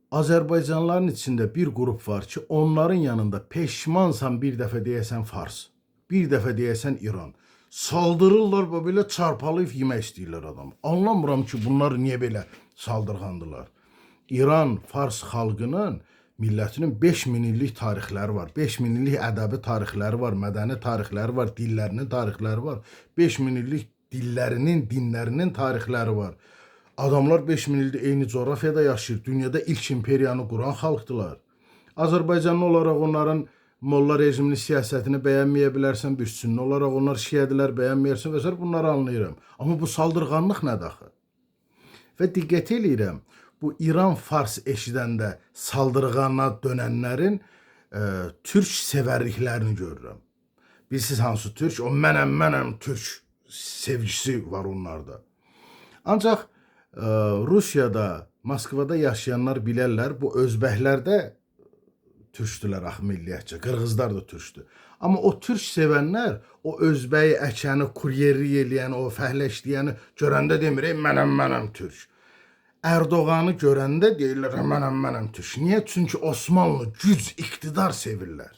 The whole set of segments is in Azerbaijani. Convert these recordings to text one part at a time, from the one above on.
Azərbaycanlıların içində bir qrup var ki, onların yanında peşmansan bir dəfə deyəsən Fars, bir dəfə deyəsən İran. Saldırırlar və belə çarpalayıb yemək istəyirlər adam. Anlamıram ki, bunlar niyə belə saldırğandılar. İran, Fars xalqının, millətinin 5000 illik tarixləri var. 5000 illik ədəbi tarixləri var, mədəni tarixləri var, dillərinin tarixləri var. 5000 illik dillərinin, dinlərinin tarixləri var. Adamlar 5000 ildir eyni coğrafiyada yaşayır. Dünyada ilk imperiyanı quran xalqdılar. Azərbaycanlı olaraq onların molla rejimli siyasətini bəyənməyə bilərsən, bir sünni olaraq onlar şiədilər bəyənməyərsən və s. bunları anlayıram. Amma bu saldırğanlıq nədir axı? Və diqqət eləyirəm, bu İran-Fars eşidəndə saldırğana dönənlərin türk sevərliklərini görürəm. Bilirsiniz hansı türk? O mənəm türk sevgisi var onlarda. Ancaq Rusiyada, Moskvada yaşayanlar bilərlər, bu özbəklər də türkdülər axı milliyyətcə, qırğızlar da türkdür. Amma o türk sevənlər, o özbəyi, əkəni, kuryerlik eləyəni, o fəhləşləyəni görəndə demir, mənəm türk. Erdoğan'ı görəndə deyirlər, mənəm türk. Niyə? Çünki Osmanlı güc, iqtidar sevirlər.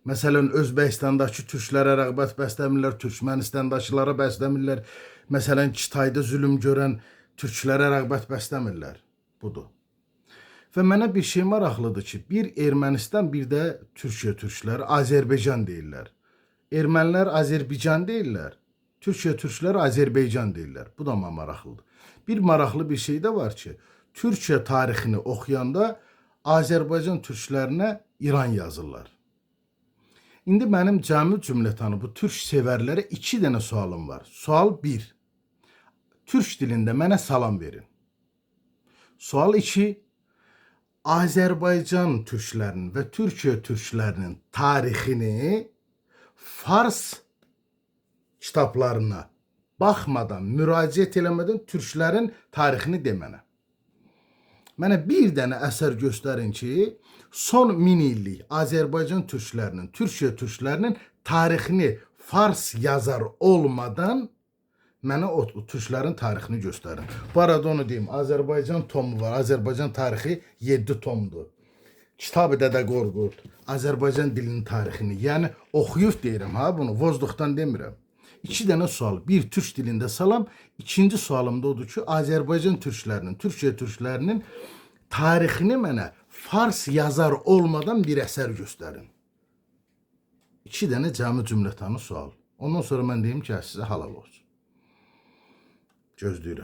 Məsələn, Özbəkistandakı türklərə rəğbət bəsləmirlər, Türkmənistandakılara bəsləmirlər. Məsələn, Kitayda zülüm görən türklərə rəğbət bəsləmirlər. Budur. Və mənə bir şey maraqlıdır ki, bir Ermənistan, bir də Türkiyə türkləri Azərbaycan deyirlər. Ermənilər Azərbaycan deyirlər, Türkiyə türkləri Azərbaycan deyirlər. Bu da maraqlıdır. Bir maraqlı bir şey də var ki, Türkiyə tarixini oxuyanda Azərbaycan türklərinə İran yazırlar. İndi mənim cəmi cümlətanı bu türk sevərlərə 2 dənə sualım var. Sual 1. Türk dilində mənə salam verin. Sual 2. Azərbaycan türklərinin və Türkiyə türklərinin tarixini Fars kitablarına baxmadan, müraciət eləmədən türklərin tarixini demənə. Mənə bir dənə əsər göstərin ki, son 1000 illik Azərbaycan türklərinin, Türkiyə türklərinin tarixini Fars yazar olmadan mənə o türklərin tarixini göstərin. Bu arada onu deyim, Azərbaycan tomu var, Azərbaycan tarixi 7 tomdur. Kitab-ı Dədə Qorqud, Azərbaycan dilinin tarixini, yəni oxuyub deyirəm ha bunu, vozduqdan demirəm. 2 dənə sual, bir türk dilində salam, ikinci sualım da odur ki, Azərbaycan türklərinin, Türkiyə türklərinin tarixini mənə Fars yazar olmadan bir əsər göstərin. 2 dənə cəmi cümlətanı sual. Ondan sonra mən deyim ki, sizə halal olsun. Gözləyirəm.